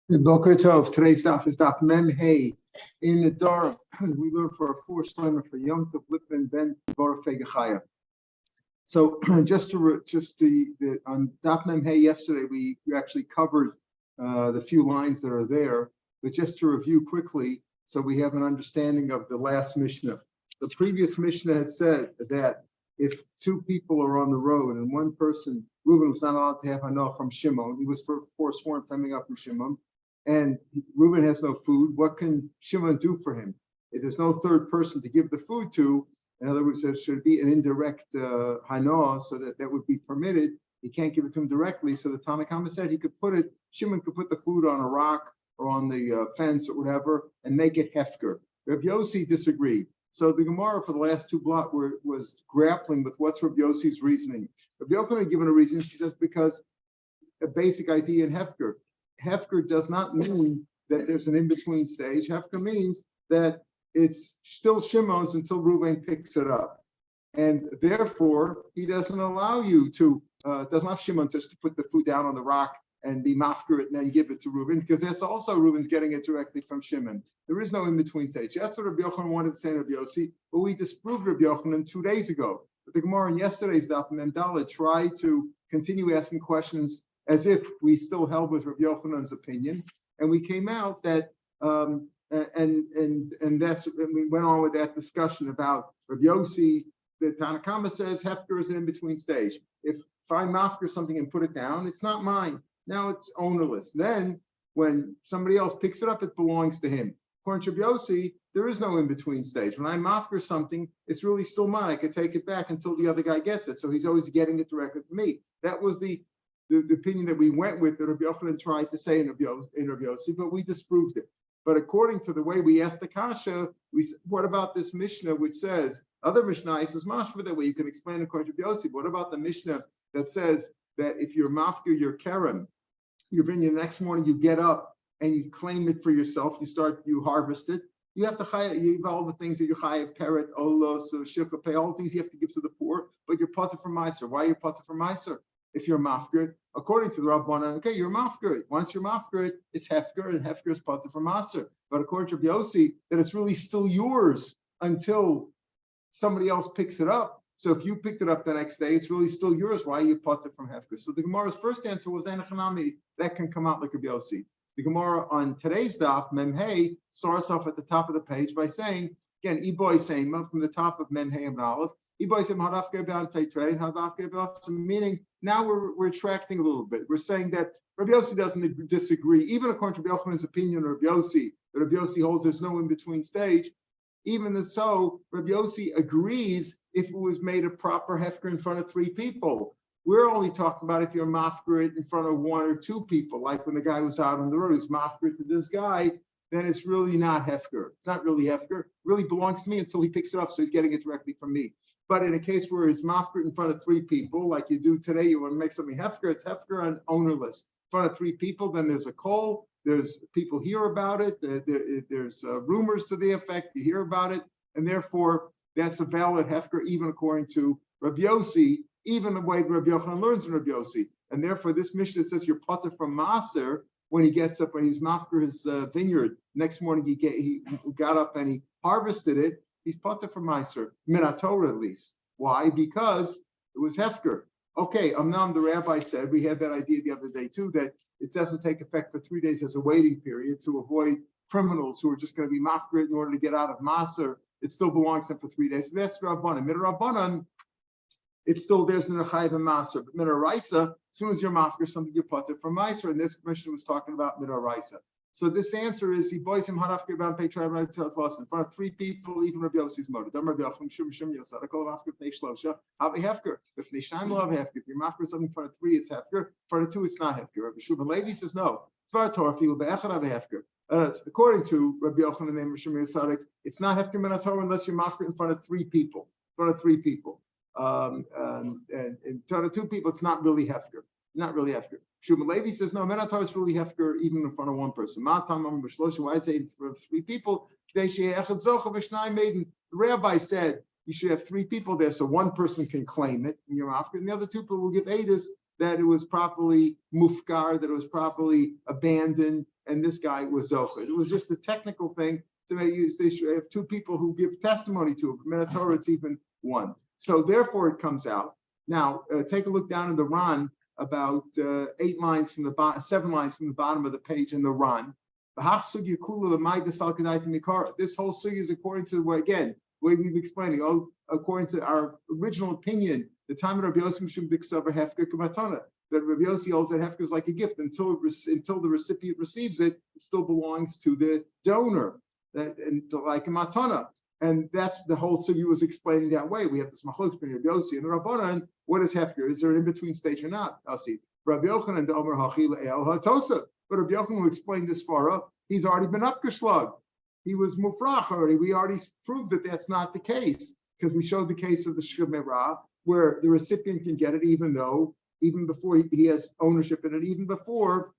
Boker Tov. Today's daf is daf Mem Hey. In the Nidrim, we learn for a four shlomer for Yom Tov Lipman Ben Borafei Gechaya. So just on daf Mem Hey yesterday, we actually covered the few lines that are there, but just to review quickly, so we have an understanding of the last Mishnah. The previous Mishnah had said that if two people are on the road and one person, Reuben was not allowed to have hanah from Shimon, he was forsworn from coming up from Shimon, and Reuben has no food, what can Shimon do for him? If there's no third person to give the food to, in other words, there should be an indirect hanah, so that would be permitted. He can't give it to him directly, so the Tanna Kama said Shimon could put the food on a rock or on the fence or whatever and make it hefker. Rav Yossi disagreed. So the Gemara for the last two blocks was grappling with what's Rav Yossi's reasoning. Rav Yochanan had given a reason. She says because a basic idea in hefker. Hefker does not mean that there's an in-between stage. Hefker means that it's still Shimon's until Reuben picks it up. And therefore, he doesn't allow you to, doesn't allow Shimon just to put the food down on the rock and be mafker it and then give it to Reuben, because that's also Reuben's getting it directly from Shimon. There is no in-between stage. That's what Rabbi Yochanan wanted to say to Rabbi Yossi, but we disproved Rabbi Yochanan 2 days ago. But the Gemara in yesterday's Daf Memdala tried to continue asking questions as if we still held with Rabbi Yochanan's opinion, and we came out that and we went on with that discussion about Rabbi Yossi. The Tanna Kama says hefker is an in-between stage. If I mafker something and put it down, it's not mine. Now it's ownerless. Then when somebody else picks it up, it belongs to him. According to Rabbi Yossi, there is no in-between stage. When I mafker something, it's really still mine. I could take it back until the other guy gets it. So he's always getting it directly from me. That was the opinion that we went with, that Rabbi Yochanan tried to say in Rabbi Yossi, but we disproved it. But according to the way we asked the kasha, what about this Mishnah which says, other Mishnah says mashma that way you can explain according to Rabbi Yossi. What about the Mishnah that says that if you're mafker your kerem, your vineyard, the next morning you get up and you claim it for yourself, you harvest it, you have to you have all the things that you chayav, parrot, olos, shilka, pay, all the things you have to give to the poor, but you're potter for meiser. Why are you potter for meiser? If you're mafker, according to the Rabbanan, okay, you're mafker. Once you're mafker, it's hefker, and hefker is potter for maser. But according to Rabbi Yossi, that it's really still yours until somebody else picks it up. So if you picked it up the next day, it's really still yours. Why are you potter from hefker? So the Gemara's first answer was enechanami. That can come out like Rabbi Yossi. The Gemara on today's daf, Memhei, starts off at the top of the page by saying, again, Iboy saying from the top of Memhei and Aleph, meaning now we're retracting a little bit. We're saying that Rabbi Yossi doesn't disagree, even according to Rabbi Yochanan's opinion of Rabbi Yossi, that Rabbi Yossi holds there's no in-between stage. Even so, Rabbi Yossi agrees if it was made a proper hefker in front of 3 people. We're only talking about if you're mafker it in front of 1 or 2 people, like when the guy was out on the road, he's mafker to this guy, then it's really not hefker. It's not really hefker. It really belongs to me until he picks it up, so he's getting it directly from me. But in a case where it's mafker in front of 3 people, like you do today, you want to make something hefker, it's hefker and ownerless. In front of 3 people, then there's a call, there's people hear about it, there's rumors to the effect, you hear about it, and therefore that's a valid hefker, even according to Rabbi Yossi, even the way Rabbi Yochanan learns in Rabbi Yossi. And therefore this Mishnah says you're potter from maser when he gets up, when he's mafker his vineyard. Next morning he got up and he harvested it. He's potter from meiser, Torah at least. Why? Because it was hefker. Okay, Amnam, the rabbi said, we had that idea the other day too, that it doesn't take effect for 3 days as a waiting period to avoid criminals who are just going to be mafker in order to get out of maser. It still belongs to them for 3 days. So that's Rabbanan. Midrabbanan, it's still there's no chayiv and maser. But midaraisa, as soon as you're mafker something, you're potter from meiser. And this commission was talking about midaraisa. So this answer is he boys him harafker ban pay tribe right to in front of 3 people, even Rabbi Yossi's motive. Dam Rabbi Yochanan shum yosar. I call him after pnei shlosha. Have a hefker. If pnei shnaim will have hefker. If you're mafker something in front of 3, it's hefker. In front of 2, it's not hefker. Rabbi Shubin Levi says no. Tvar Torah filu be'echad have a hefker. According to Rabbi Yochanan and Mishum Yosarik, it's not hefker min Torah unless you're mafker in front of 3 people. In front of 3 people. And in front of 2 people, it's not really hefker. Not really hefker. Shubin Levi says no. Menatar is really hefker even in front of 1 person. Why I say in front of 3 people? The rabbi said you should have 3 people there, so 1 person can claim it, and you're after, and the other 2 people will give edus that it was properly mufkar, that it was properly abandoned, and this guy was zocher. It was just a technical thing to make use. They should have two people who give testimony to it. In Torah, it's even one. So therefore, it comes out. Now, take a look down in the Ran, about 8 lines from the bottom, 7 lines from the bottom of the page in the Ran. This whole sugi is according to the way, again, the way we've explained it, according to our original opinion, the time of Rabbi Yossi Mishum Biksav Hefker Kamatana, that Rabbi Yossi holds that Hefker is like a gift until the recipient receives it, it still belongs to the donor, and like a matana. And that's the whole sugi was explaining that way. We have this machlokes between Rabbi Yossi and the Rabbanan. What is Hefker? Is there an in-between stage or not? I'll see. Rabbi Yochanan and the Omer Hachil El HaTosa. But Rabbi Yochanan will explain this far up. He's already been upgeschlagen. He was mufrach already. We already proved that that's not the case because we showed the case of the shemera where the recipient can get it even before he has ownership in it, even before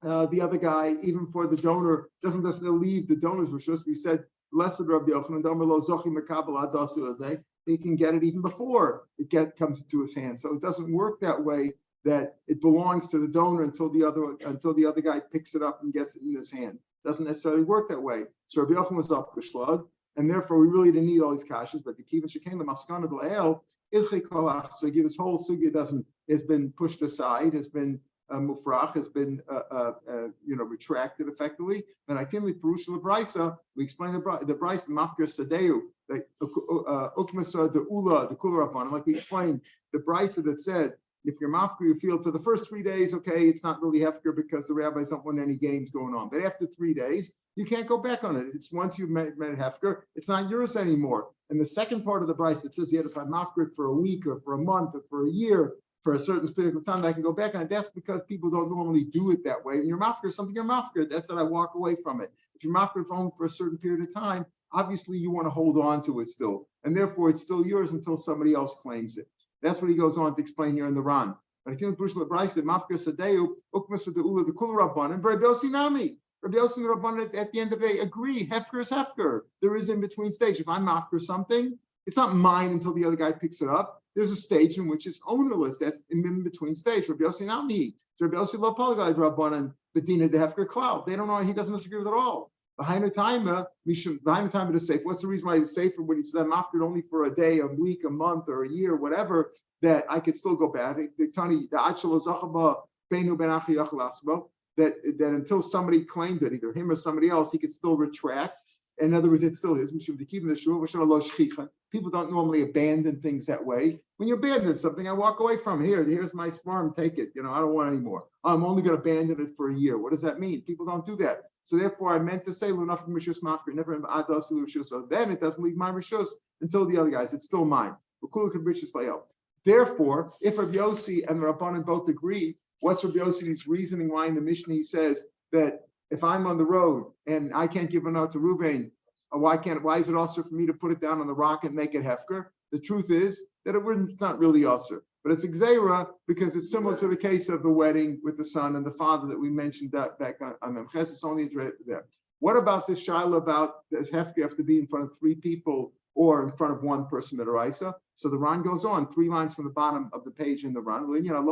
the other guy, even before the donor doesn't leave the donor's rishus. We said, blessed Rabbi Yochanan, he can get it even before it comes into his hand. So it doesn't work that way, that it belongs to the donor until the other guy picks it up and gets it in his hand. It doesn't necessarily work that way. So Rabbi Yochanan was upgeschlagen, and therefore we really didn't need all these kashas. But the kivin shekain the maskana the le'el ilchei kol ha'sugi, this whole sugi has been pushed aside, has been mufrach, has been retracted effectively. And I think with Perush L'Braisa, we explained the Braisa mafkir sadeu, like ukmasa the ula the kula upon, like we explained the Braisa that said, if you're mafkir, you feel for the first 3 days, okay, it's not really hefker because the rabbis don't want any games going on. But after 3 days, you can't go back on it. It's once you've made hefker, it's not yours anymore. And the second part of the Braisa that says you had to find mafkir for a week or for a month or for a year, for a certain period of time, I can go back on it. That's because people don't normally do it that way. And you're mafkir something, you're mafkir. That's that I walk away from it. If you're mafkir for a certain period of time, obviously you want to hold on to it still. And therefore it's still yours until somebody else claims it. That's what he goes on to explain here in the Ran. But I think Bruce LeBryce, the mafkir sadeu, ukmas the ula, the kul rabban, and Rabbi Yossi nami. Rabbi Yossi and the Rabban at the end of the day agree. Hefker is hefker. There is in between stage. If I'm mafkir something, it's not mine until the other guy picks it up. There's a stage in which it's ownerless. That's in between stage. Rabbi Yossi nami. Rabbi Yossi lo palagay Rabbanan bedina the hefker cloud. They don't know. He doesn't disagree with it at all. Behind the time it is safe. What's the reason why it's safer when he says I'm after it only for a day, a week, a month, or a year, whatever, that I could still go back. That until somebody claimed it, either him or somebody else, he could still retract. In other words, it's still his. People don't normally abandon things that way. When you abandon something, I walk away from it. Here's my sperm, take it. I don't want it anymore. I'm only going to abandon it for a year. What does that mean? People don't do that. So therefore, I meant to say never. So then it doesn't leave my rishus until the other guys. It's still mine. Therefore, if Rabbi Yossi and Rabbanan both agree, what's Rabbi Yossi's reasoning why in the Mishnah he says that if I'm on the road and I can't give a note to Ruvain, why is it also for me to put it down on the rock and make it hefker? The truth is that it's not really also, but it's exera because it's similar to the case of the wedding with the son and the father that we mentioned that back on Memches. It's only there. What about this shaila about does hefker have to be in front of 3 people or in front of 1 person midaraisa? So the Ran goes on 3 lines from the bottom of the page in the Ran. Even if you're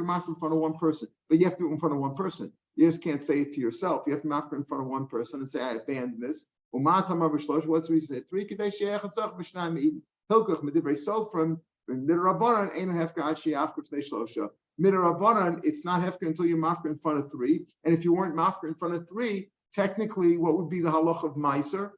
mafkir in front of 1 person, but you have to do it in front of 1 person. You just can't say it to yourself. You have to mafkir in front of 1 person and say, I abandon this. What's the reason? 3 from Midarabanan, it's not hefker until you're mafkir in front of 3. And if you weren't mafkir in front of 3, technically, what would be the halach of meiser?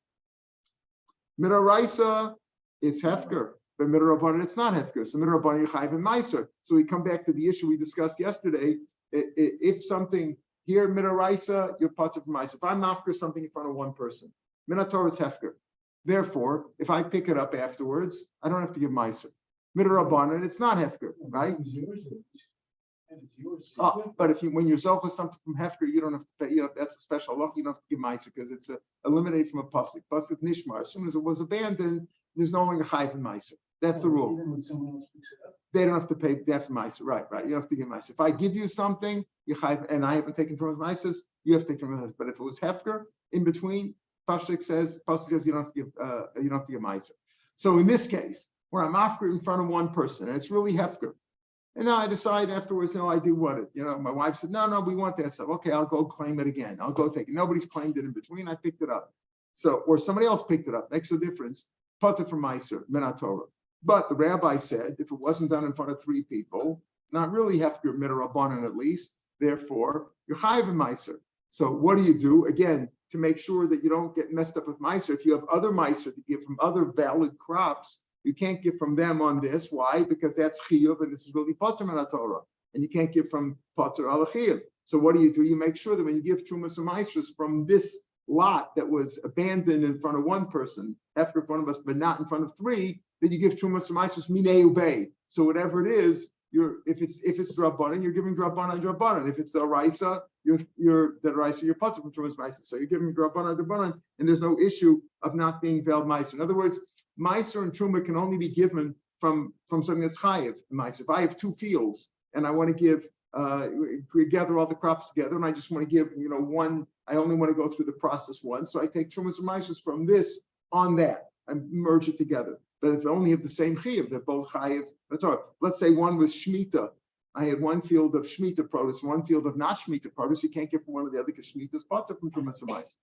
Midaraisa, it's hefker. But midarabanan, it's not hefker. So midarabanan, you're chayiv and meiser. So we come back to the issue we discussed yesterday. If something here midaraisa, you're part of meiser. If I'm mafkir something in front of 1 person, minator is hefker. Therefore, if I pick it up afterwards, I don't have to give meiser. Midarabanan, it's not hefker, right? But when you're zoch with something from hefker, you don't have to pay. That's a special law. You don't have to give meiser because it's eliminated from a pasuk. Pasuk nishmar. As soon as it was abandoned, there's no longer chayiv and meiser. That's the rule. Even when someone else picks it up, they don't have to pay that for meiser. Right. You don't have to give meiser. If I give you something, you chayiv, and I haven't taken from meisers, you have to take from meisers. But if it was hefker in between, Pasuk says you don't have to give meiser. So in this case, where I'm after in front of one person, and it's really hefker, and now I decide afterwards, no, I do want it. My wife said, no, we want that stuff. Okay, I'll go claim it again. I'll go take it. Nobody's claimed it in between. I picked it up. So, or somebody else picked it up. Makes a difference. Potter from meiser, minat Torah. But the rabbi said, if it wasn't done in front of three people, not really hefker midrabanan at least. Therefore, you're chayiv in meiser. So what do? Again, to make sure that you don't get messed up with meiser. If you have other meiser to give from other valid crops, you can't give from them on this. Why? Because that's chiyuv, and this is really potter min Torah, and you can't give from potter al chiyuv. So what do? You make sure that when you give trumas and meisers from this lot that was abandoned in front of one person, after in front of us, but not in front of three, that you give trumas and meisers minei ubei. So whatever it is, if it's drabanan, you're giving drabanan. If it's the oraisa, you're potter from trumas meisers. So you're giving drabanan, and there's no issue of not being veld meiser. In other words, meiser and truma can only be given from something that's chayiv meiser. If I have two fields and I want to give, we gather all the crops together, and I just want to give, one. I only want to go through the process once, so I take trumas and meisers from this on that and merge it together. But if they only have the same chiyuv, they're both chayiv. Let's say one was shmita. I had one field of shmita produce, one field of not shmita produce. You can't get from one or the other because shmita is potter from trumas and meisers.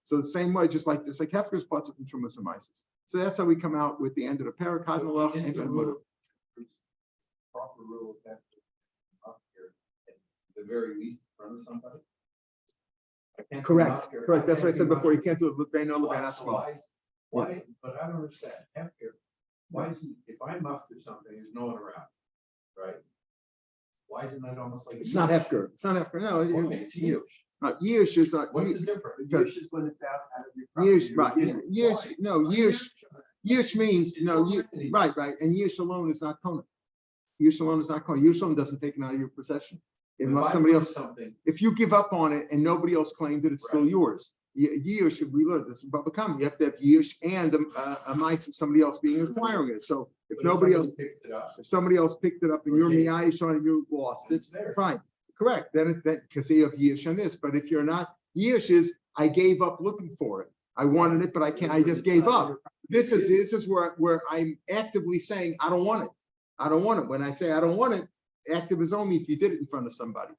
So the same way, just like hefker is potter from trumas and meisers. So that's how we come out with the end of the parak. Proper rule of that up here at the very least in front of somebody. Correct. That's what I said before. You can't do it with bein olam and atzmo. Why? But I don't understand. Hefker. Why isn't, if I muster something, there's no one around, right? Why isn't that almost like it's not hefker? It's not hefker. No, it's Yish. Yish is not. What's the difference? Yish is when it's out of your property. Yish, right? No, Yish means no. Right. And Yish alone is not kona. Yish alone is not kona. Yish alone doesn't take it out of your possession unless somebody else. If you give up on it and nobody else claimed it, it's still yours. Yish, we learned this in Baba Kama. You have to have Yish and a mice of somebody else being acquiring it. So if nobody else picked it up, if somebody else picked it up and you're miyayish on it, you lost it. Fine, correct. Then it's that because you have Yish on this. But if you're not, Yish is I gave up looking for it. I wanted it, but I can't. I just gave up. This is where I'm actively saying I don't want it. I don't want it. When I say I don't want it, active is only if you did it in front of somebody.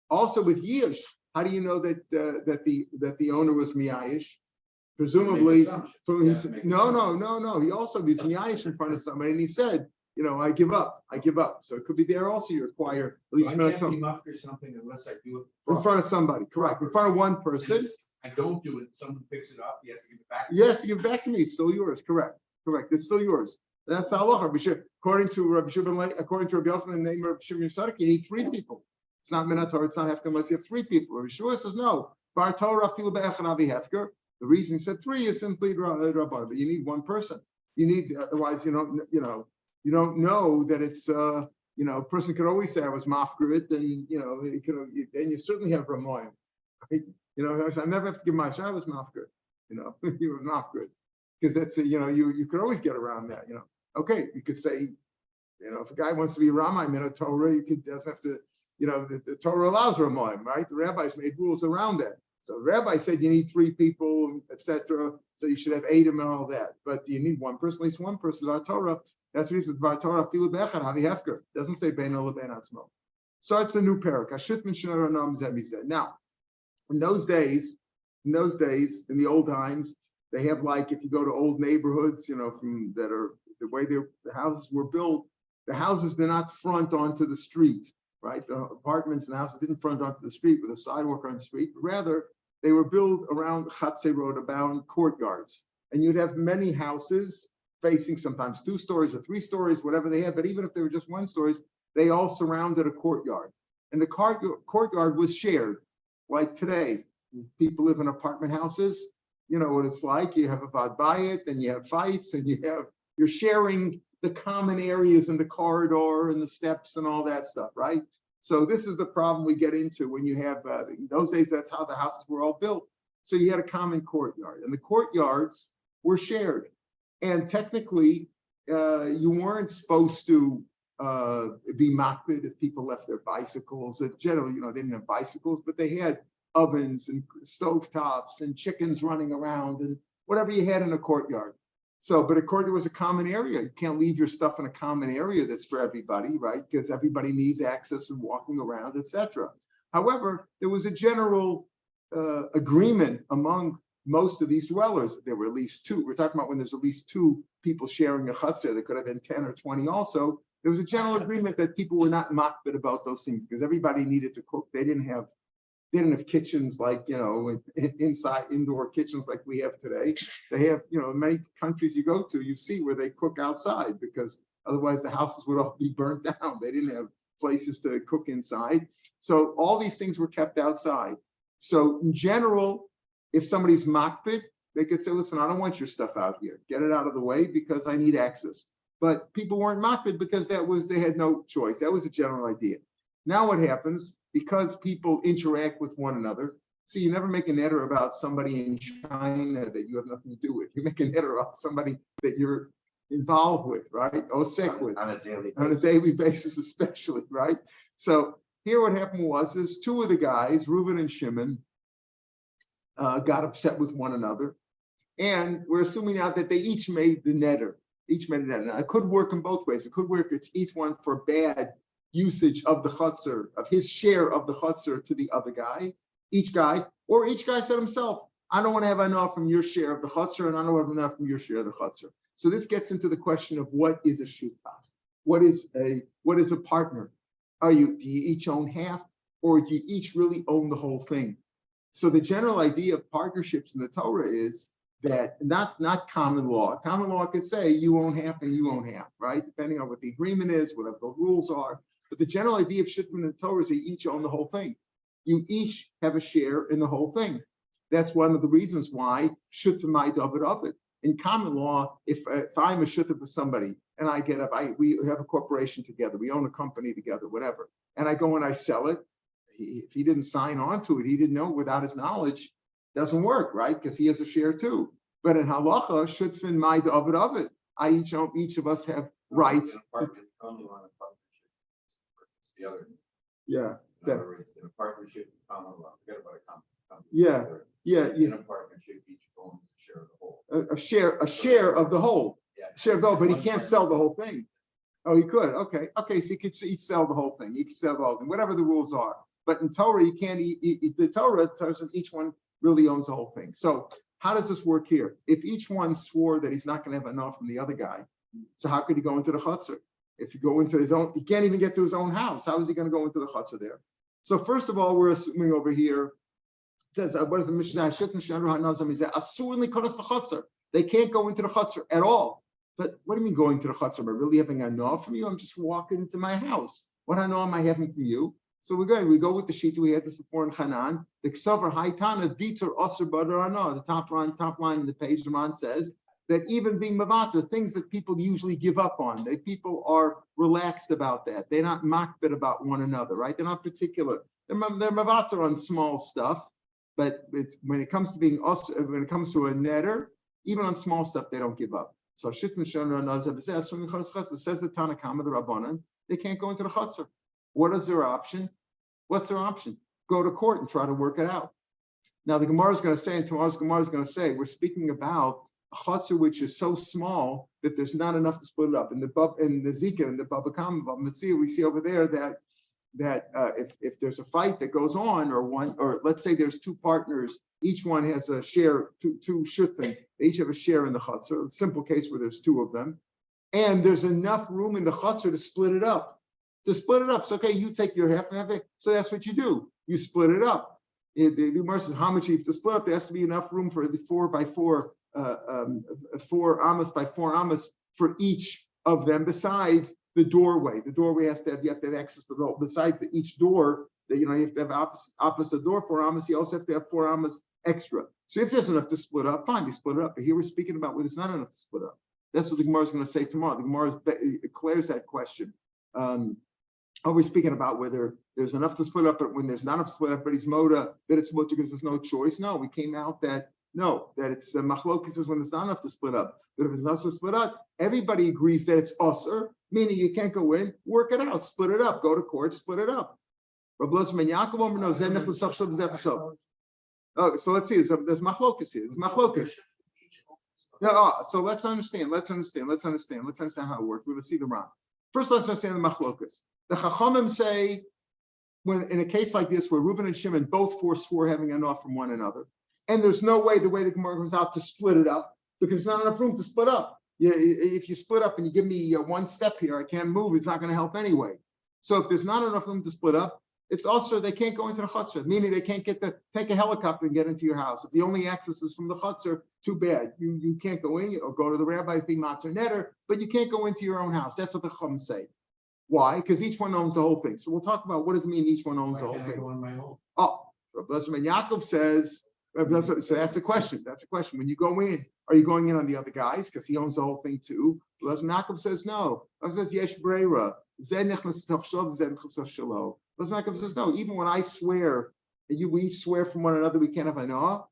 Also with Yish, how do you know that the owner was miyayish? Presumably, no. He also was miyayish in front of somebody, and he said, I give up. So it could be there also. You require at least something unless I do it in front of somebody. Correct. In front of one person. I don't do it. Someone picks it up. He has to give it back. Yes, to give it back to me. It's still yours. Correct. It's still yours. That's the halacha. According to Rabbi Yochanan, the name of Rabbi Shimon, you need three people. It's not minat Torah, it's not hefker unless you have three people. Rabbi Shiur says no. Bar Torah filu be'echad avi hefker. The reason he said three is simply rabban, but you need one person. You need, otherwise you don't know that it's a person could always say I was mafkarit, and then you certainly have ramoyim. Right? I never have to give my shah, I was mafkarit. You were mafkarit. Because that's you could always get around that. Okay, you could say, if a guy wants to be Ramai in a Torah, doesn't have to. The Torah allows Ramoim, right? The rabbis made rules around that. So the rabbi said you need three people, etc. So you should have 8 and all that. But you need one person, at least one person. Our Torah. That's the reason. Our Torah filu be'echad havi hefker. Doesn't say bein olam bein atzmo. So it's a new parak. Now, in those days, in the old times, they have if you go to old neighborhoods, from that are the way the houses were built. The houses did not front onto the street. Right, the apartments and the houses didn't front onto the street with a sidewalk on the street, but rather they were built around chatzerot, around courtyards, and you'd have many houses facing sometimes 2 stories or 3 stories, whatever they had. But even if they were just 1 stories, they all surrounded a courtyard, and the courtyard was shared. Like today, people live in apartment houses. You know what it's like. You have a bad bayit, and you have fights, and you're sharing the common areas in the corridor and the steps and all that stuff, right? So this is the problem we get into when you have, in those days, that's how the houses were all built. So you had a common courtyard, and the courtyards were shared. And technically, you weren't supposed to be makbid if people left their bicycles. Generally, they didn't have bicycles, but they had ovens and stovetops and chickens running around and whatever you had in a courtyard. So, but a courtyard was a common area. You can't leave your stuff in a common area that's for everybody, right? Because everybody needs access and walking around, etc. However, there was a general agreement among most of these dwellers. There were at least two. We're talking about when there's at least two people sharing a chutzner. There could have been 10 or 20 also. There was a general agreement that people were not makbid about those things because everybody needed to cook. They didn't have kitchens like, indoor kitchens like we have today. They have, many countries you go to, you see where they cook outside because otherwise the houses would all be burnt down. They didn't have places to cook inside. So all these things were kept outside. So in general, if somebody's makbid, they could say, listen, I don't want your stuff out here. Get it out of the way because I need access. But people weren't makbid because they had no choice. That was a general idea. Now what happens, because people interact with one another, so you never make a neder about somebody in China that you have nothing to do with. You make a neder about somebody that you're involved with, right? Or sick with. On a daily basis, especially, right? So here what happened is two of the guys, Reuben and Shimon, got upset with one another. And we're assuming now that they each made the neder. Now, it could work in both ways. It could work at each one for bad usage of the chutzner, of his share of the chutzner to the other guy, each guy said himself, I don't want to have enough from your share of the chutzner, and I don't want enough from your share of the chutzner. So this gets into the question of what is a shutaf? What is a partner? Do you each own half, or do you each really own the whole thing? So the general idea of partnerships in the Torah is that not common law. Common law could say you own half and you own half, right? Depending on what the agreement is, whatever the rules are. But the general idea of shutfim in the Torah is they each own the whole thing. You each have a share in the whole thing. That's one of the reasons why shutfim David of it. In common law, if I'm a shutfim for somebody and I get up, we have a corporation together, we own a company together, whatever, and I go and I sell it. If he didn't sign on to it, he didn't know without his knowledge, doesn't work, right? Because he has a share too. But in halacha, shutfin my David of it. Each of us have rights. The other. Yeah. In other words, in a partnership, common law, forget about a company. Yeah. In a partnership, each owns a share of the whole. A share of the whole. Yeah. Share of the whole, but he can't sell the whole thing. Oh, he could. Okay. So he could each sell the whole thing. He could sell the whole thing, whatever the rules are. But in Torah, you can't. The Torah tells us each one really owns the whole thing. So how does this work here? If each one swore that he's not going to have enough from the other guy, so how could he go into the chutzner? If you go into his own, he can't even get to his own house. How is he going to go into the chutzner there? So first of all, we're assuming over here, it says, what is the Mishnah? They can't go into the chutzner at all. But what do you mean going to the chutzner? Am I really having enough from you? I'm just walking into my house. What I know am I having from you? So we go with the sheet. We had this before in Hanan. The Ksavar Haitana Vitor Osir Badar Ana. The top line in the page, the Ran says that even being mavater, things that people usually give up on, people are relaxed about that. They're not makbid about one another, right? They're not particular. They're mavater on small stuff, but when it comes to being when it comes to a neder, even on small stuff, they don't give up. So Shitman Shana Nazar says the Tanakama, the Rabbanan, they can't go into the chutzner. What is their option? What's their option? Go to court and try to work it out. Now the Gemara is going to say, and tomorrow's Gemara is going to say, we're speaking about a chutzner which is so small that there's not enough to split it up. In the Zika and the Baba Kama, we see over there that if there's a fight that goes on, or let's say there's two partners, each one has a share, two shutfim, they each have a share in the chutzner. A simple case where there's two of them, and there's enough room in the chutzner to split it up. So okay, you take your half and half. So that's what you do. You split it up. The Gemara says how much you have to split up. There has to be enough room for the 4 by 4, 4 amos by 4 amos for each of them. Besides the doorway, you have to have access to the door. Besides each door, you have to have opposite door 4 amos. You also have to have 4 amos extra. So if there's enough to split up, fine, you split it up. But here we're speaking about when there's not enough to split up. That's what the Gemara is going to say tomorrow. The Gemara clears that question. We're speaking about whether there's enough to split up, but when there's not enough to split up, but he's moda, that it's moda because there's no choice. No, we came out that it's machlokes is when there's not enough to split up. But if there's enough to split up, everybody agrees that it's usher, meaning you can't go in, work it out, split it up, go to court, split it up. Rav Elazar ben Yaakov Omer no zeh nechnas achshav v'zeh achshav. Oh, so let's see. There's machlokas here. There's machlokas. So let's understand how it works. We're going to see the Ran. First, let's understand the machlokas. The Chachamim say, when in a case like this, where Reuben and Shimon both swore having enough from one another, and there's no way, the way the Gemara comes out, to split it up, because there's not enough room to split up. If you split up and you give me one step here, I can't move, it's not going to help anyway. So if there's not enough room to split up, it's also, they can't go into the chutzner, meaning they can't take a helicopter and get into your house. If the only access is from the chutzner, too bad. You can't go in, or go to the rabbis being matzah netter, but you can't go into your own house. That's what the Chum say. Why? Because each one owns the whole thing. So we'll talk about what does it mean each one owns the whole thing. Oh, Rav Elazar ben Yaakov says, so that's the question. That's the question. When you go in, are you going in on the other guys? Because he owns the whole thing too. Rav Elazar ben Yaakov says no. Rav says yesh breira. Rav Yaakov says no. Even when I swear, we each swear from one another, we can't have anah.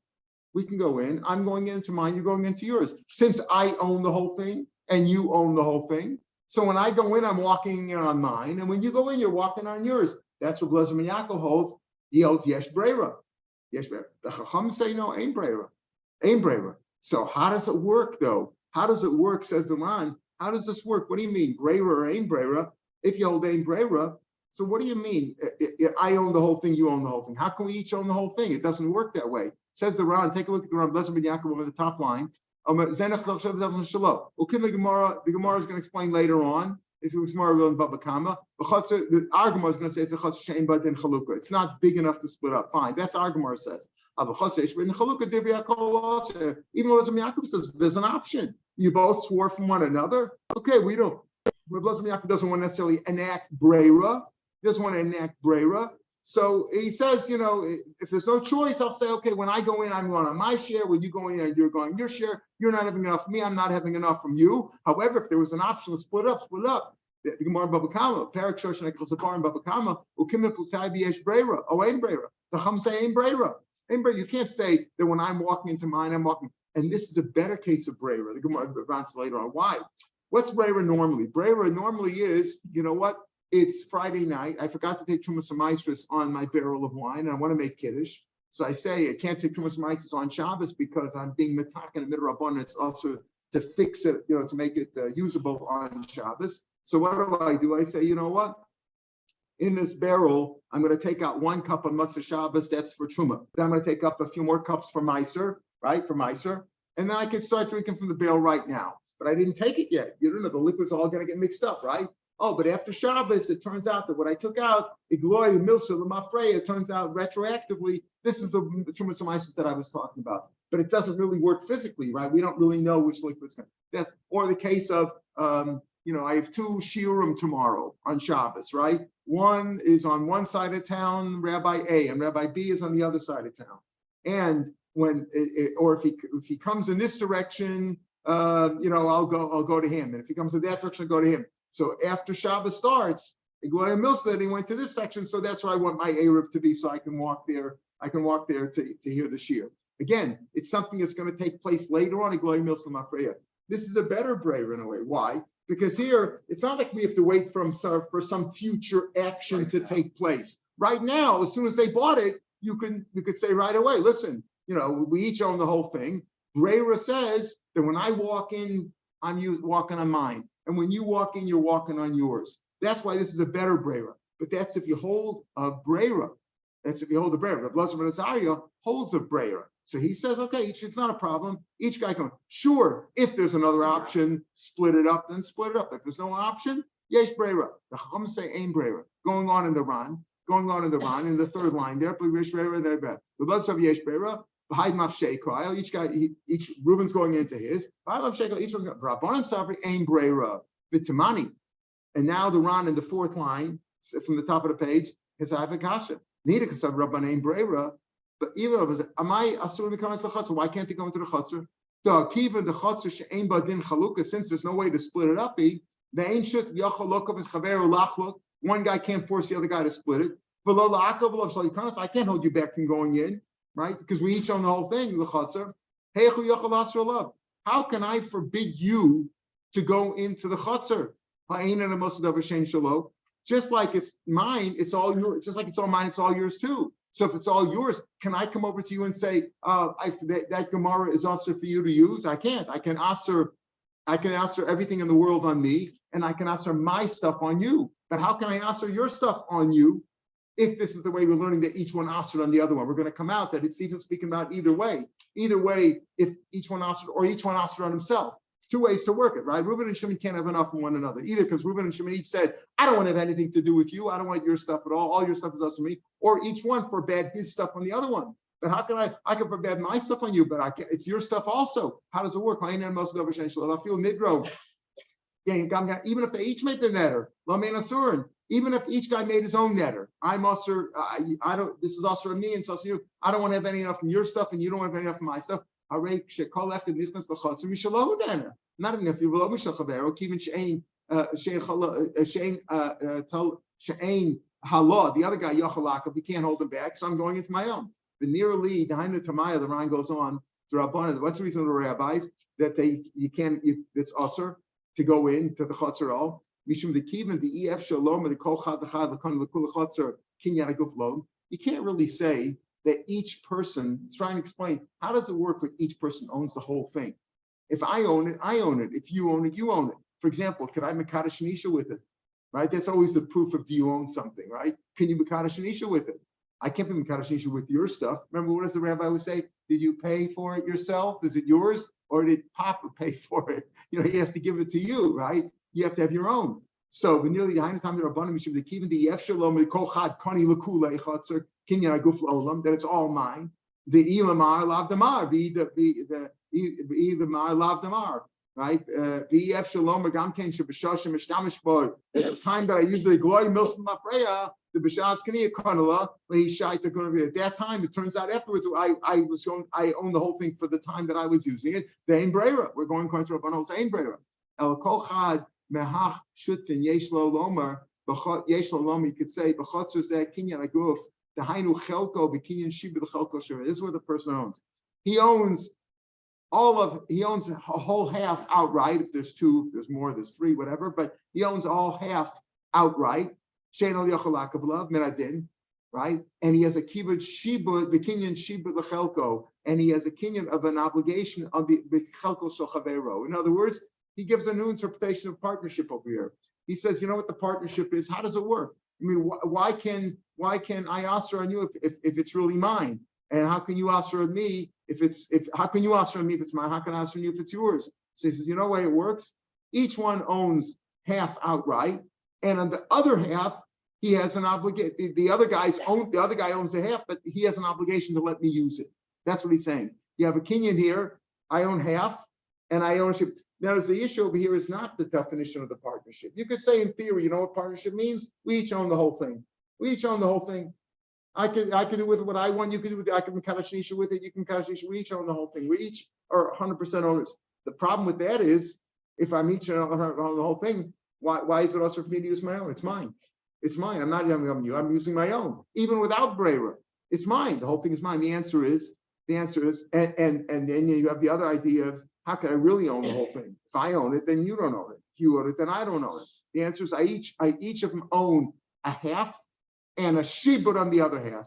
We can go in. I'm going into mine. You're going into yours. Since I own the whole thing and you own the whole thing, so when I go in, I'm walking in on mine, and when you go in, you're walking on yours. That's what Elazar ben Yaakov holds. He holds yesh breira. Yesh breira. The Chacham say no, ain breira. Ain breira. So how does it work, though? How does it work, says the Ran? How does this work? What do you mean, breira or ain breira? If you hold ain breira, so what do you mean? I own the whole thing, you own the whole thing. How can we each own the whole thing? It doesn't work that way. Says the Ran, take a look at the Ran, Elazar ben Yaakov over the top line. The Gemara is going to explain later on. It's Gemara in Baba Kama. Our Gemara is going to say it's a chasser she'ein badin chalukah. It's not big enough to split up. Fine, that's our Gemara says. Even Elazar ben Yaakov says there's an option. You both swore from one another. Okay, we don't. Elazar ben Yaakov doesn't want to necessarily enact breira. He doesn't want to enact breira. So he says, if there's no choice, I'll say, okay, when I go in, I'm going on my share. When you go in, you're going your share. You're not having enough from me. I'm not having enough from you. However, if there was an option to split up. The Gemara in Baba Kama, Parak Shosh and Ekosapar in Baba Kama, Ukim Putai B'yesh Breira, Ein Breira. The Chum say Ein Breira. Ein Breira. You can't say that when I'm walking into mine, I'm walking. And this is a better case of Breira. The Gemara advances later on. Why? What's Breira normally? Breira normally is, you know what? It's Friday night. I forgot to take Trumas Maestris on my barrel of wine, and I want to make Kiddush. So I say I can't take Trumas Maestris on Shabbos because I'm being metak in the midrabanan. It's also to fix it, to make it usable on Shabbos. So what do? I say, you know what? In this barrel, I'm going to take out 1 cup of Matzah Shabbos. That's for Truma. Then I'm going to take up a few more cups for Meiser, right? For Meiser. And then I can start drinking from the barrel right now. But I didn't take it yet. You don't know, the liquid's all going to get mixed up, right? Oh, but after Shabbos, it turns out that what I took out, Igloy, the Milsa, the Mafreya, it turns out retroactively, this is the Trumas Hamaisis that I was talking about. But it doesn't really work physically, right? We don't really know which liquid's going to. That's or the case of, I have 2 shiurim tomorrow on Shabbos, right? One is on one side of town, Rabbi A, and Rabbi B is on the other side of town. And when, if he comes in this direction, I'll go to him. And if he comes in that direction, I'll go to him. So after Shabbos starts, Igloy Milsa, he went to this section, so that's where I want my Erev to be, so I can walk there. I can walk there to hear the shiur. Again, it's something that's going to take place later on. Igloy Milsa Mafreya. This is a better breira in a way. Why? Because here it's not like we have to wait for some future action to take place. Right now, as soon as they bought it, you could say right away, listen, we each own the whole thing. Breira says that when I walk in, I'm walking on mine. And when you walk in, you're walking on yours. That's why this is a better breira. But that's if you hold a breira. That's if you hold a breira. Rav Elazar ben Azariah holds a breira. So he says, okay, it's not a problem. Each guy can, sure, if there's another option, split it up, then split it up. If there's no option, yesh breira. The Chacham say ain breira. Going on in the Ran, in the third line there, yesh breira, there, Rav Elazar yesh breira. Each guy, Reuben's going into his. Each one's going. And now the Ran in the fourth line from the top of the page is Avakasha. Neither because of Rabban ain breira, but even of am I asur to come into the chutzner? Why can't they come into the chutzner? The akiva the chutzner she'ein badin chalukah, since there's no way to split it up. The ain shut yachal lokov is chaveru lachlok. One guy can't force the other guy to split it. I can't hold you back from going in. Right? Because we each own the whole thing, the chutzner. How can I forbid you to go into the chutzner? Just like it's mine, it's all yours. Just like it's all mine, it's all yours too. So if it's all yours, can I come over to you and say, that Gemara is also for you to use? I can't. I can answer everything in the world on me, and I can answer my stuff on you. But how can I answer your stuff on you if this is the way we're learning that each one answered on the other one? We're going to come out that it's even speaking about either way. Either way, if each one answered or each one answered on himself. Two ways to work it, right? Reuben and Shimon can't have enough from one another, either because Reuben and Shimon each said, I don't want to have anything to do with you. I don't want your stuff at all. All your stuff is us and me. Or each one forbade his stuff on the other one. But how can I can forbid my stuff on you, but it's your stuff also. How does it work? I feel midro. Even if they each made the netter, even if each guy made his own netter, I'm also, I don't, this is also me and so you. I don't want to have any enough from your stuff, and you don't have any enough from my stuff. Not even if you will Shein Hala, the other guy Yachalakav, we can't hold him back, so I'm going into my own. The nearly the Tamaya, the Ryan goes on to Rabbanah. What's the reason of the rabbis that it's usher to go into the Chatzar? Mishum the Kivin, the EF Shalom, the Kol Chad the Chad, the Kon the Kul Chatzar, Kinyan Aguflon. You can't really say that each person, trying to explain, how does it work when each person owns the whole thing? If I own it, I own it. If you own it, you own it. For example, could I Mekadosh Nisha with it? Right? That's always the proof of do you own something, right? Can you Mekadosh Nisha with it? I can't be Mekadosh Nisha with your stuff. Remember, what does the rabbi would say? Did you pay for it yourself? Is it yours? Or did Papa pay for it? He has to give it to you, right? You have to have your own. So when nearly that it's all mine. The Elamar Lav Damar, be the Mar Lav Damar, right? BF Shalom Gamken Shabashashim Mishtamish Boy. The time that I used the glory Milson Mafreya, the Bashas Kania Kanala, he shied the Gunavir. At that time, it turns out afterwards, I owned the whole thing for the time that I was using it. The Ein Breira. We're going to Rabbanah's Ein Breira. El Kolchad Mehach Shutin Yesh Lo Lomer, Yesh Lo Lomer, you could say, B'chotzer Zeh Kinyan Aguf. The Hainu Chelko Bikinian Shiba the Chelko Shira. This is what the person owns. He owns a whole half outright. If there's two, if there's more, there's three, whatever. But he owns all half outright. Shein al Yachalakablav Meradin, right? And he has a kibbutz Shiba, the Kinyan Shiba the Chelko, and he has a Kinyan of an obligation of the Chelko Shel Chavero. In other words, he gives a new interpretation of partnership over here. He says, you know what the partnership is? How does it work? I mean, why can I answer on you if it's really mine? And how can you answer on me how can you answer on me if it's mine? How can I answer on you if it's yours? So he says, you know the way it works? Each one owns half outright, and on the other half, he has an obligation. The other guy owns the half, but he has an obligation to let me use it. That's what he's saying. You have a kinyan here, I own half, and I own it. Now, the issue over here is not the definition of the partnership. You could say in theory, you know what partnership means? We each own the whole thing. We each own the whole thing. I can do with what I want. You can do with it. I can Mekadosh Nisha with it. You can Mekadosh Nisha. We each own the whole thing. We each are 100% owners. The problem with that is, if I'm each own the whole thing, why is it also for me to use my own? It's mine. It's mine. I'm not using you. I'm using my own. Even without Breira, it's mine. The whole thing is mine. The answer is, and then you have the other idea of, how can I really own the whole thing? If I own it, then you don't own it. If you own it, then I don't own it. The answer is I each of them own a half and a shibud on the other half,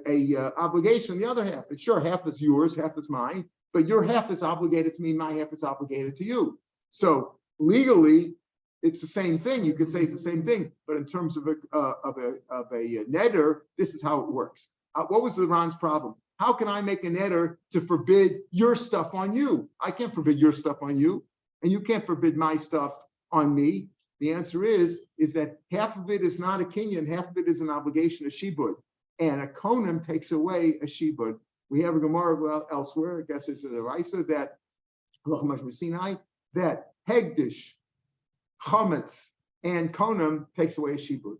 a obligation on the other half. And sure, half is yours, half is mine, but your half is obligated to me, my half is obligated to you. So legally, it's the same thing. You could say it's the same thing, but in terms of a netter, this is how it works. What was the Ron's problem? How can I make a netter to forbid your stuff on you? I can't forbid your stuff on you, and you can't forbid my stuff on me. The answer is that half of it is not a kinyan, half of it is an obligation, a shibud, and a konim takes away a shibud. We have a Gemara elsewhere, I guess it's a Raisa, that hegdish, chametz, and konim takes away a shibud.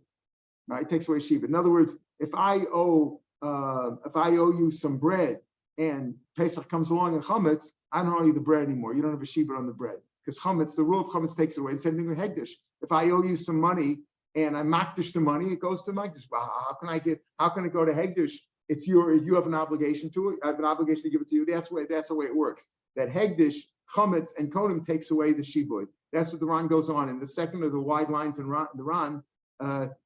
Right, takes away a shibud. In other words, if I owe you some bread and Pesach comes along and chametz, I don't owe you the bread anymore. You don't have a shibud on the bread. Because chametz, the rule of chametz takes it away. The same thing with hegdish. If I owe you some money and I makdish the money, it goes to makdish. How can it go to hegdish? It's you have an obligation to it. I have an obligation to give it to you. That's the way it works. That hegdish, chametz, and kodim takes away the shibud. That's what the Ran goes on. And the second of the wide lines in the Ran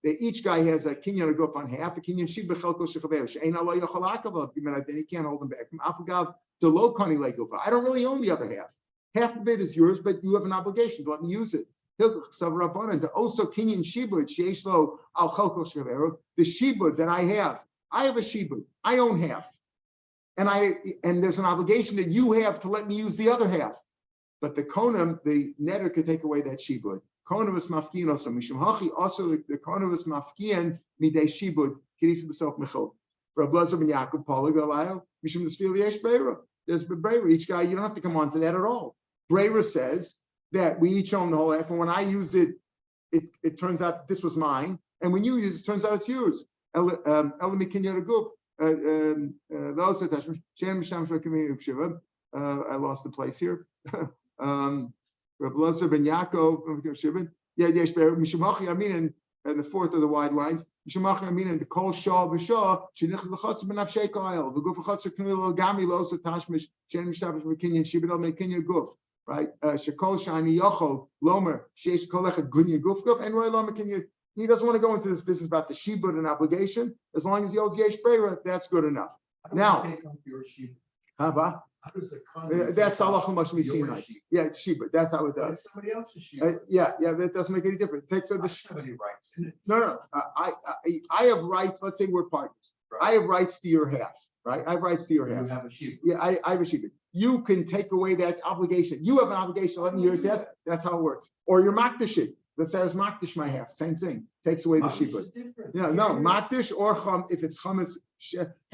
Each guy has a kinyan aguf on half, a kinyan shib bechelko shechaver. She'ein Allah yochal akav, then he can't hold him back. Afagav delo kani legufa. I don't really own the other half. Half of it is yours, but you have an obligation to let me use it. The also kinyan shibud sheishlo al chelko shechaver. The shibud that I have a shibud. I own half, and there's an obligation that you have to let me use the other half. But the konim, the netter, could take away that shibud. Konim is mafkian also. Mishum hachi also the konim is mafkian midei shibud kidis b'self mechol. For Ablazer ben Yaakov Paul Galayo mishum desfil yesh breira. There's breira. Each guy, you don't have to come on to that at all. Breira says that we each own the whole half, and when I use it, it turns out this was mine, and when you use it, turns out it's yours. I lost the place here. Rav Meir ben Yaakov, and the fourth of the wide lines. And the kol shah v'shah shenichs l'chotz b'nafshei ka'el v'guf l'chotz k'nil gami lo'osa tashmish she'en mishtavish b'kinyan shibidol me'kinyan guf. Right? Shekol shani yochol lomer sheish kol echad gunya guf guf and roy lomer kinyan. He doesn't want to go into this business about the shibud and obligation. As long as he owes yesh breira, that's good enough. Now, hava. How does the That's Allah Mashmi Sinai. Yeah, it's shibud. That's how it does. Somebody else's shibud. Yeah, that doesn't make any difference. It takes the rights in it. No. I have rights. Let's say we're partners. Right. I have rights to your half. Right. I have rights to your half. You have a shibud. Yeah, I have a shibud. You can take away that obligation. You have an obligation. 11 years half. That's how it works. Or you're makdashit. Let's say I was makdish my half. Same thing. Takes away the shibud. Yeah, no, makdish or chum. If it's chametz,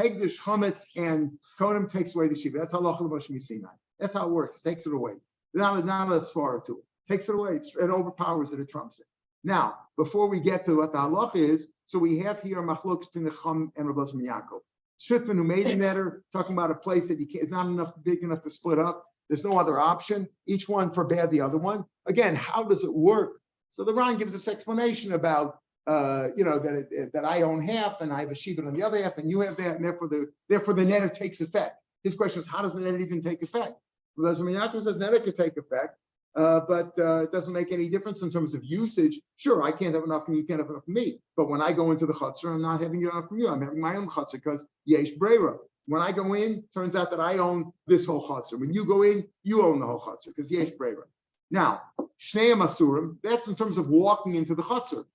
hegdish, chametz, and konim takes away the shibud. That's halacha l'mashmi Sinai. That's how it works. Takes it away. Not a svara to it. Takes it away. It overpowers it. It trumps it. Now, before we get to what the halacha is, so we have here machlokes between the chum and Rav Meir Yaakov. Shutfin who made the netter, talking about a place that you can't, it's not big enough to split up. There's no other option. Each one forbade the other one. Again, how does it work? So the Ran gives us explanation about, that I own half and I have a shibud on the other half and you have that, and therefore the netter takes effect. His question is, how does the netter even take effect? Rav Meir Yaakov says netter could take effect, but it doesn't make any difference in terms of usage. Sure, I can't have enough from you, you can't have enough from me. But when I go into the chutzner, I'm not having enough from you. I'm having my own chutzner because yesh breira. When I go in, turns out that I own this whole chutzner. When you go in, you own the whole chutzner because yesh breira. Now, Shneim Asurim, that's in terms of walking into the chutzner.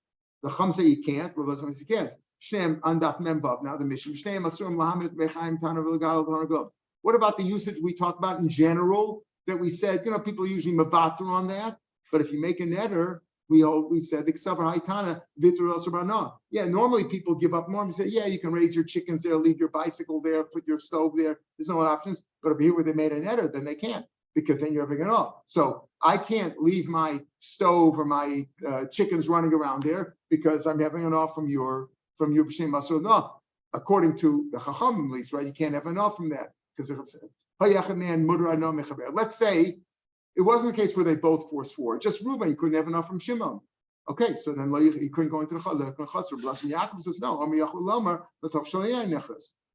The Chum say you can't, Rav Meir says you can't. Shneim Andaf Membav, now the mission. Shneim Asurim Lahamit Bechaim Tana V'Legal Tana. What about the usage we talk about in general that we said, people usually mavater on that, but if you make a netter, we said the Ksavar Haitana Vitor El Sabrana. Yeah, normally people give up more and say, yeah, you can raise your chickens there, leave your bicycle there, put your stove there. There's no options. But over here where they made a netter, then they can't, because then you're having it all. So I can't leave my stove or my chickens running around there because I'm having an off from your B'Shem Masur. No, according to the Chacham at least, right? You can't have an off from that because let's say it wasn't a case where they both forswore. Just Reuben couldn't have enough from Shimon. Okay, so then he couldn't go into the Chatzor. Yaakov says no.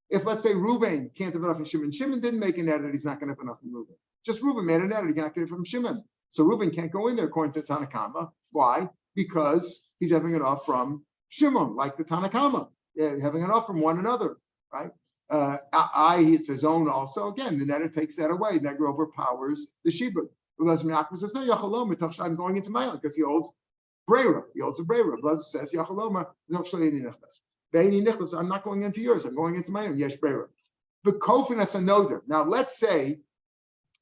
If let's say Reuben can't have enough from Shimon, Shimon didn't make an edit, he's not going to have enough from Reuben. Just Reuben made an edit, he's not going to have from Shimon. So Reuben can't go in there according to Tanakama. Why? Because he's having it off from Shimon, like the Tanakama, having it off from one another, right? It's his own also. Again, the netter takes that away. Netter overpowers the shibud. Rav Meir Yaakov says, no, Yachalom, I'm going into my own because he holds breira. He holds a breira. Rav says, Yachalom, I'm not going into yours. I'm going into my own. Yesh breira. The kofin as a noder. Now, let's say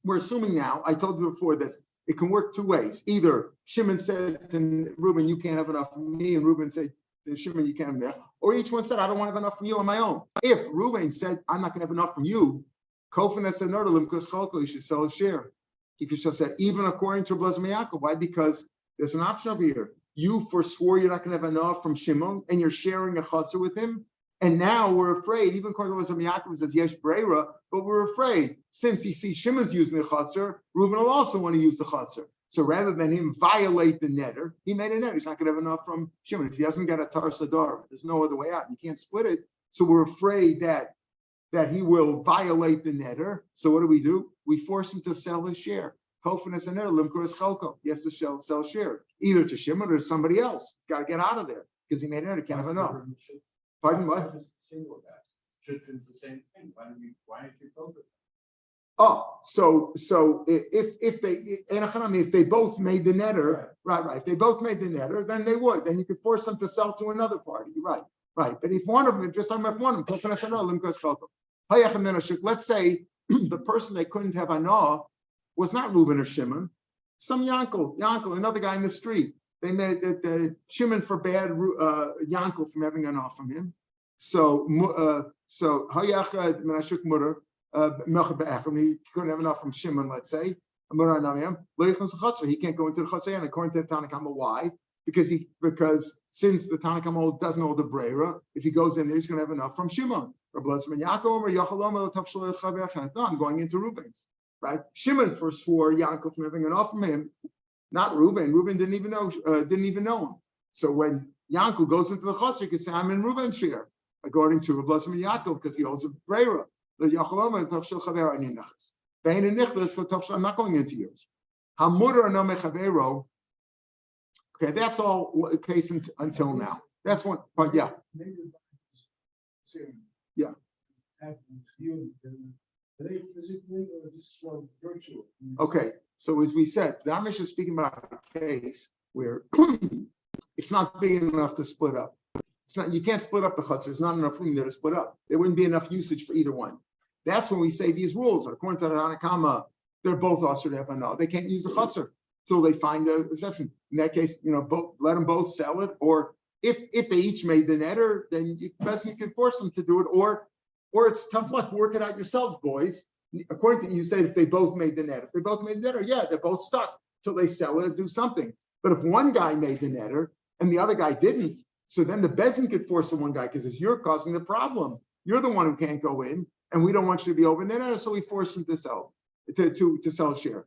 we're assuming now. I told you before that it can work two ways. Either Shimon said to Reuben, you can't have enough from me, and Reuben said to Shimon, you can't have enough. Or each one said, I don't want to have enough from you on my own. If Reuben said, I'm not going to have enough from you, kofin as a noder, because chalko, you should sell a share. He could just say, even according to Rav Meir Yaakov. Why? Because there's an option over here. You forswore you're not going to have enough from Shimon, and you're sharing a chutzner with him. And now we're afraid, even according to Rav Meir Yaakov says, yesh breira, but we're afraid, since he sees Shimon's using the chutzner, Reuben will also want to use the chutzner. So rather than him violate the netter, he made a netter. He's not going to have enough from Shimon. If he hasn't got a tar sadar, there's no other way out. You can't split it. So we're afraid that he will violate the netter. So what do? We force him to sell his share. Kofin as a netter, limkur is chalko. He has to sell share, either to Shimon or to somebody else. He's got to get out of there. because he made a neder, can't have a no. Pardon, what? Should do the same thing. Why aren't you focused? Oh, so if they both made the neder, right. If they both made the neder, then they would. Then you could force them to sell to another party, right. But if one of them, just talking about one of them, let's say the person they couldn't have anah was not Reuben or Shimon, some Yankel, another guy in the street. They made that Shimon forbade Yankel from having anah from him. So Hayach Menashuk Mutter. He couldn't have enough from Shimon, let's say. He can't go into the Chasayan according to the Tanakama. Why? Because since the Tanakama doesn't hold the Breira, if he goes in there, he's going to have enough from Shimon. No, I'm going into Reuben's. Right? Shimon forswore Yaakov from having enough from him, not Reuben. Reuben didn't even know him. So when Yaakov goes into the Chatzar, he can say, I'm in Reuben's share, according to Rav Yaakov, because he holds a Breira. I'm not going into yours. Okay, that's all case until now. That's one, but yeah. Yeah. Okay, so as we said, the Amish is speaking about a case where it's not big enough to split up. It's not, you can't split up the chutzner. There's not enough room there to split up. There wouldn't be enough usage for either one. That's when we say these rules. According to the Hanakama, they're both also to have anah. They can't use the chutzner until they find a exception. In that case, let them both sell it. Or if they each made the neder, then you can force them to do it. Or it's tough luck. Work it out yourselves, boys. According to you said, if they both made the neder, yeah, they're both stuck till they sell it and do something. But if one guy made the neder and the other guy didn't, so then the bezin could force the one guy because you're causing the problem. You're the one who can't go in, and we don't want you to be over there. So we force him to sell, to sell a share.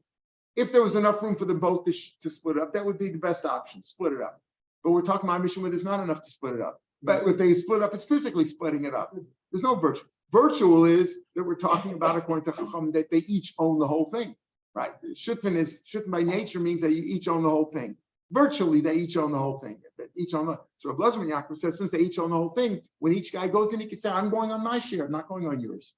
If there was enough room for them both to split up, that would be the best option. Split it up. But we're talking about a mission where there's not enough to split it up. But if they split up, it's physically splitting it up. There's no virtual. Virtual is that we're talking about according to Chacham that they each own the whole thing, right? Shutfin by nature means that you each own the whole thing. Virtually, they each own the whole thing. So Rav Yaakov says, since they each own the whole thing, when each guy goes in, he can say, I'm going on my share, I'm not going on yours.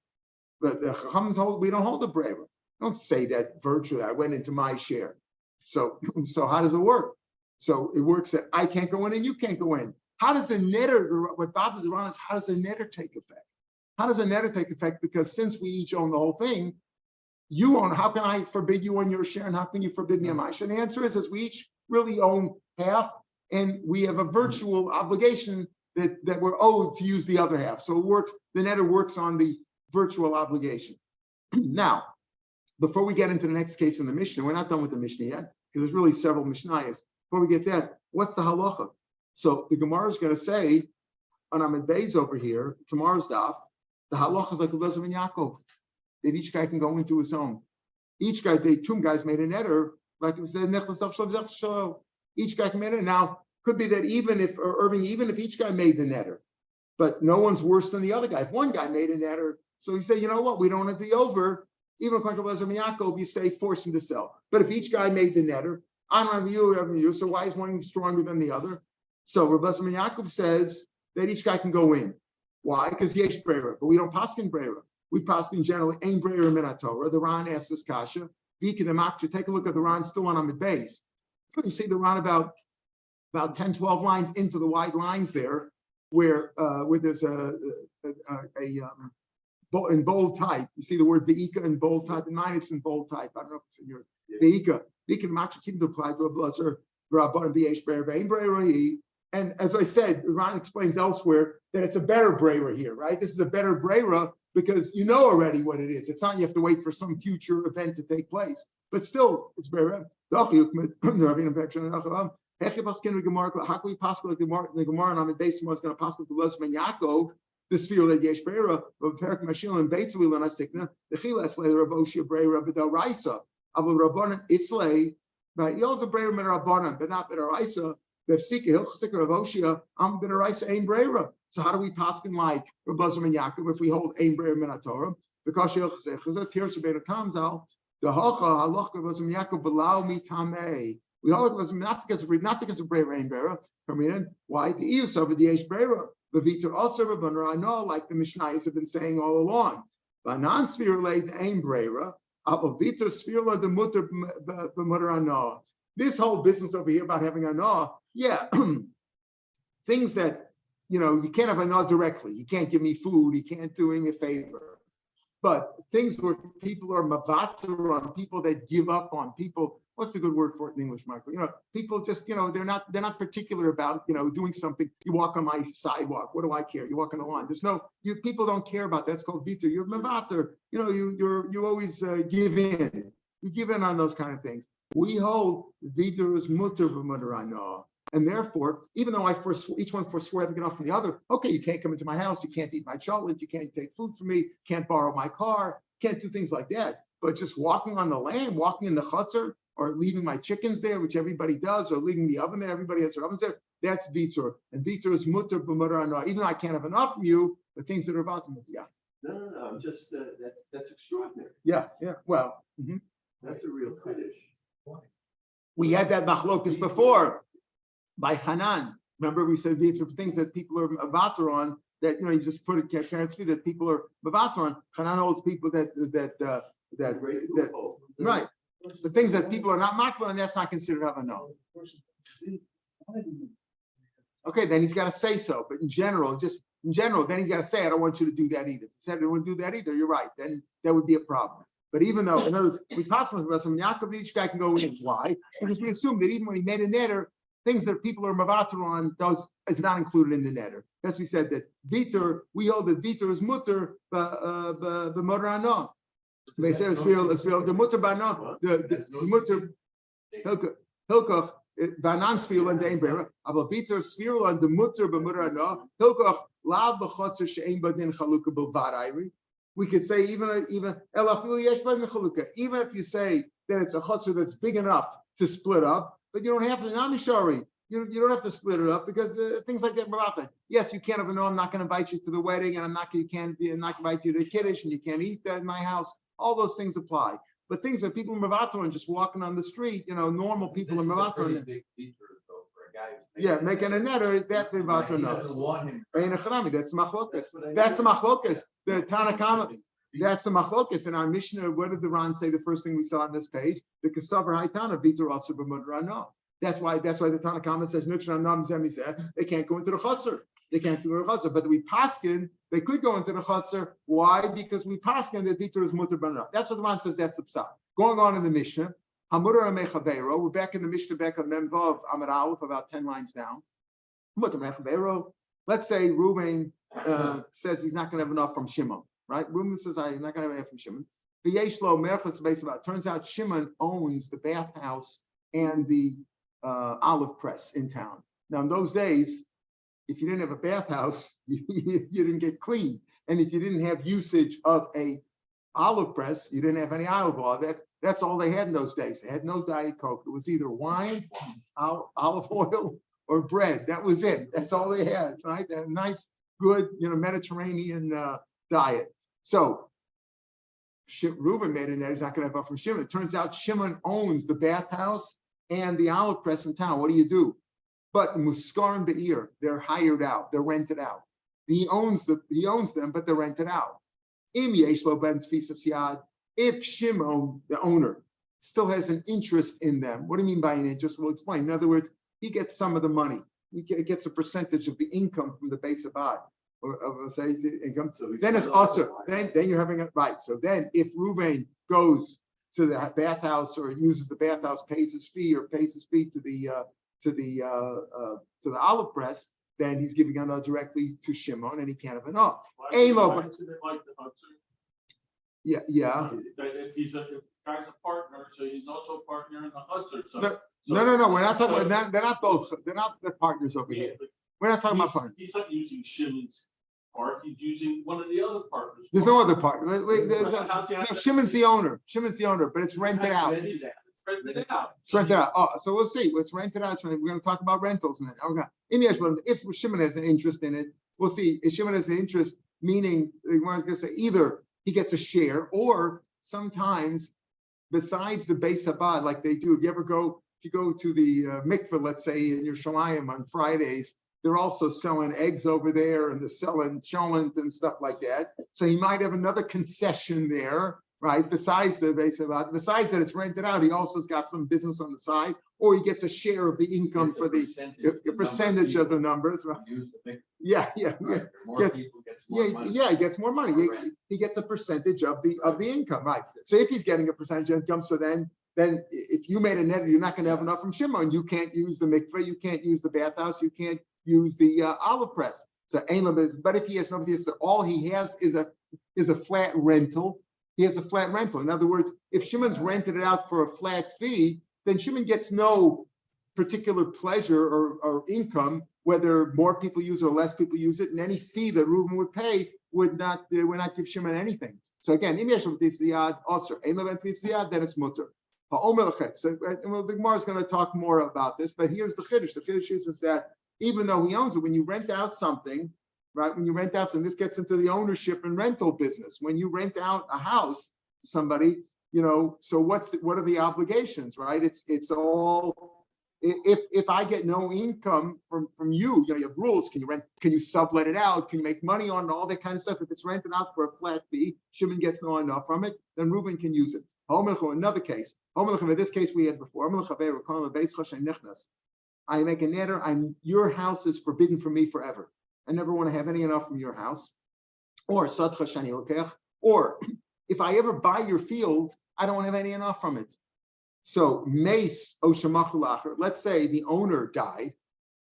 But the Chacham told, we don't hold the Breva. Don't say that virtually, I went into my share. So how does it work? So it works that I can't go in and you can't go in. How does the netter, what bothers the Ron is, how does the netter take effect? How does the netter take effect? Because since we each own the whole thing, you own, how can I forbid you on your share and how can you forbid me on my share? And the answer is we each really own half and we have a virtual obligation that we're owed to use the other half. So it works, the netter works on the virtual obligation. Now, before we get into the next case in the Mishnah, we're not done with the Mishnah yet, because there's really several Mishnayos. Before we get that, what's the halacha? So the Gemara is going to say, on Amid Beis over here, tomorrow's daf, the halacha is like Rav and Yaakov, that each guy can go into his own. Each guy, two guys made a netter, like it said, each guy can make it. Now, could be that even if each guy made the netter, but no one's worse than the other guy. If one guy made a netter, so he said, you know what, we don't have to be over. Even according to Rav and Yaakov, you say force him to sell. But if each guy made the netter, I'm on you, so why is one stronger than the other? So Rav and Yaakov says that each guy can go in. Why? Because yesh breira, but we don't paskin breira. We paskin generally ain breira min Torah. The Ran asks this kasha. Take a look at the Ran still on Amid Beis. So you see the Ran about 10, 12 lines into the wide lines there, where there's in bold type. You see the word ve'ika in bold type. In mine, it's in bold type. I don't know if it's in your ve'ika. Ve'ika matcha keep to apply to a blazer. And as I said, Ron explains elsewhere that it's a better breira here, right? This is a better breira because you know already what it is. It's not you have to wait for some future event to take place, but still it's breira. How can we possibly the Gemara and Amid Beis was going to possibly Rav and Yaakov this feel that yesh breira of Perak Mashil and Beitzvi Lanasikna the Chilas Le Rav Oshia breira b'Dal Raisa Avu Rabbanan Islay. Right, you also breira min Rabbanan, but not b'Dal Raisa. So how do we paskin like Rav and Yaakov if we hold ein breira min Torah? Because the hacha halach Rav and Yaakov below me tamei. We hold it not because of Brera and Brera. Why? The Eus over the Eish Brera. The Vitor also Rabbanar, I know, like the Mishnayos have been saying all along. Banan sphere laid the Ein Brera. Vitor sphere the Mutter b'Mutter Ano. This whole business over here about having Ano, yeah, things that you can't have Ano directly. You can't give me food. You can't do me a favor. But things where people are mavater on, people that give up on, people. What's a good word for it in English, Michael? People just, they're not particular about, doing something. You walk on my sidewalk. What do I care? You walk on the lawn. People don't care about that. It's called vita. You're mavater. You always give in. You give in on those kind of things. We hold vita is mutter b'mutter ano. And therefore, even though each one forswear everything else from the other, okay, you can't come into my house, you can't eat my chocolate, you can't take food from me, can't borrow my car, can't do things like that. But just walking on the land, walking in the chutzner, or leaving my chickens there, which everybody does, or leaving the oven there, everybody has their ovens there, that's vitur. And vitur is mutter b'mutter ano. Even though I can't have enough from you, the things that are about them, yeah. No. I'm just that's extraordinary. Yeah. Well, that's a real kiddush. We had that machlokus before by Hanan. Remember, we said these are things that people are mavater on. That you just put it carrots feet that people are mavater on. Hanan holds people that right. The things that people are not makbel, and that's not considered havana. Okay, then he's got to say so. But in general, then he's got to say, I don't want you to do that either. He said, I don't want to do that either. You're right. Then that would be a problem. But even though, in other words, we possibly about some Yaakov, each guy can go in. Why? Because we assume that even when he made a netter, things that people are mavater on, those is not included in the netter. That's we said that vitor, we hold that vitor is mutter, the mutter ano. They say the mutter bano, the mutter hilkoch vanan sfil and dein about vitor sfil and the mutter b'mutter ano hilkoch lav b'chotzer she'ein badin chaluka b'varayri. We could say even if you say that it's a chotzer that's big enough to split up, but you don't have to namishari. You don't have to split it up because things like that. Yes, you can't have I'm not going to invite you to the wedding, and I'm not going to invite you to the kiddush, and you can't eat that in my house. All those things apply. But things that people in Mavato and just walking on the street, normal people in Mavato. Yeah, making a netter, that Mavato knows. That's machlokas. That's a machlokas. The Tanakama. That's the machlokas. In our Mishnah, what did the Ran say? The first thing we saw on this page, the Kasavar Haitana Vitor Aser b'Mudrano. That's why the Tanakama says they can't go into the chutzner. They can't do the chutzner. But we paskin, they could go into the chutzner. Why? Because we paskin that Vitor is mutter b'Mudrano. That's what the Ran says. That's the psak. Going on in the Mishnah, Hamura Mechavero. We're back in the Mishnah, back on Memvav Amar Aleph, about 10 lines down. Mutter Mechavero. Let's say Reuven says he's not going to have enough from Shimon. Right? Reuben says, I'm not going to have enough from Shimon. Turns out Shimon owns the bathhouse and the olive press in town. Now, in those days, if you didn't have a bathhouse, you didn't get clean. And if you didn't have usage of a olive press, you didn't have any olive oil. That's all they had in those days. They had no Diet Coke. It was either wine, olive oil, or bread. That was it. That's all they had, right? They had a nice, good, Mediterranean diet. So Reuben made it, and he's not going to have up from Shimon. It turns out Shimon owns the bathhouse and the olive press in town. What do you do? But the Muskarim Be'ir, they're hired out, they're rented out. He owns them, but they're rented out. If Shimon, the owner, still has an interest in them, what do you mean by an interest? We'll explain. In other words, he gets some of the money. He gets a percentage of the income from the base of Ad. Or say income. So then it's also then you're having it right. So then if Reuven goes to the bathhouse or uses the bathhouse, pays his fee to the olive press, then he's giving it directly to Shimon, and he can't have enough. Yeah. If he's a guy's a partner, so he's also a partner in the Hudson. No. We're not talking about that. They're not both. They're not the partners over here. We're not talking about partners. He's not using Shimon's part. He's using one of the other partners. There's no other partner. Shimon's the owner. But it's rented out. It's rented out. Oh, so we'll see. It's rented out. We're going to talk about rentals in a minute. Okay. If Shimon has an interest in it, we'll see. If Shimon has an interest, meaning we're going to say either he gets a share, or sometimes besides the Beis Habad, like they do. If you ever go you go to the mikveh, let's say in Yerushalayim on Fridays, they're also selling eggs over there and they're selling cholent and stuff like that. So he might have another concession there, right? Besides besides that it's rented out, he also's got some business on the side, or he gets a share of the income for the percentage of the numbers. Right? Yeah. More people gets more money. He gets more money. He gets a percentage of the income, right? So if he's getting a percentage of income, so then if you made a net, you're not going to have enough from Shimon. You can't use the mikveh, you can't use the bathhouse, you can't use the olive press. So but if he has nobody, so all he has is a flat rental. He has a flat rental. In other words, if Shimon's rented it out for a flat fee, then Shimon gets no particular pleasure or income, whether more people use it or less people use it, and any fee that Reuben would pay would not give Shimon anything. So again, then it's mutter. So the Gemara is going to talk more about this, but here's the chiddush. The chiddush is that even though he owns it, when you rent out something, right? When you rent out something, this gets into the ownership and rental business. When you rent out a house to somebody, so what are the obligations, right? It's all, if I get no income from you, you have rules. Can you sublet it out? Can you make money on it? All that kind of stuff. If it's rented out for a flat fee, Shimon gets no enough from it, then Reuben can use it. Another case. In this case we had before. I make a neder, your house is forbidden for me forever. I never want to have any enough from your house. Or if I ever buy your field, I don't want to have any enough from it. So Mace Oshemachulacher, let's say the owner died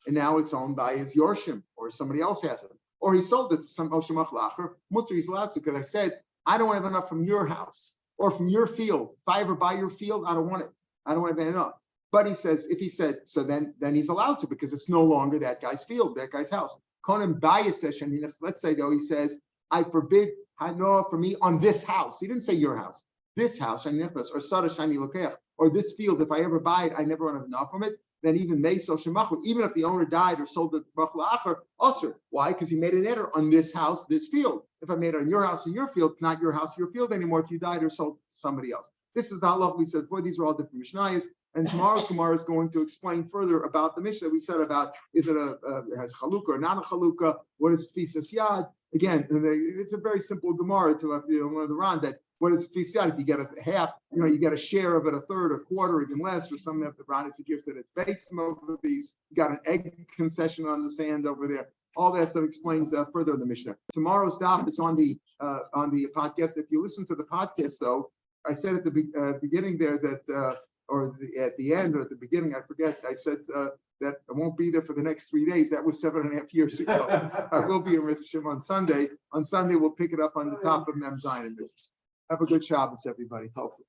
and now it's owned by his Yorshim or somebody else has it. Or he sold it to some Oshemachulacher, Mutter he's allowed to, because I said, I don't have enough from your house or from your field. If I ever buy your field, I don't want it. I don't want to have enough. But he says, if he said, so then he's allowed to, because it's no longer that guy's field, that guy's house. Let's say though, he says, I forbid Hanoah for me on this house. He didn't say your house. This house, or Sada Shani Lokech, or this field, if I ever buy it, I never want to have enough from it. Then even Meso Shemachu, even if the owner died or sold it Bachla Acher, why? Because he made an eder on this house, this field. If I made it on your house and your field, it's not your house, your field anymore if you died or sold to somebody else. This is the halacha we said before. These are all different Mishnayos. And tomorrow's Gemara is going to explain further about the Mishnah. We said about, is it has chalukah or not a chalukah? What is tfisas yad? Again, it's a very simple Gemara to one of the Ran that what is tfisas yad? If you get a half, you get a share of it, a third, a quarter, even less, or some of the Ran is a gift that it's baked over these. You got an egg concession on the sand over there. All that stuff explains further in the Mishnah. Tomorrow's daf is on the podcast. If you listen to the podcast, though, I said at the beginning there that. At the end or at the beginning, I forget, I said that I won't be there for the next 3 days. That was 7.5 years ago. I will be in Mitzvah Shem on Sunday. On Sunday, we'll pick it up on the top of Mem Zion. Have a good Shabbos, everybody. Hopefully.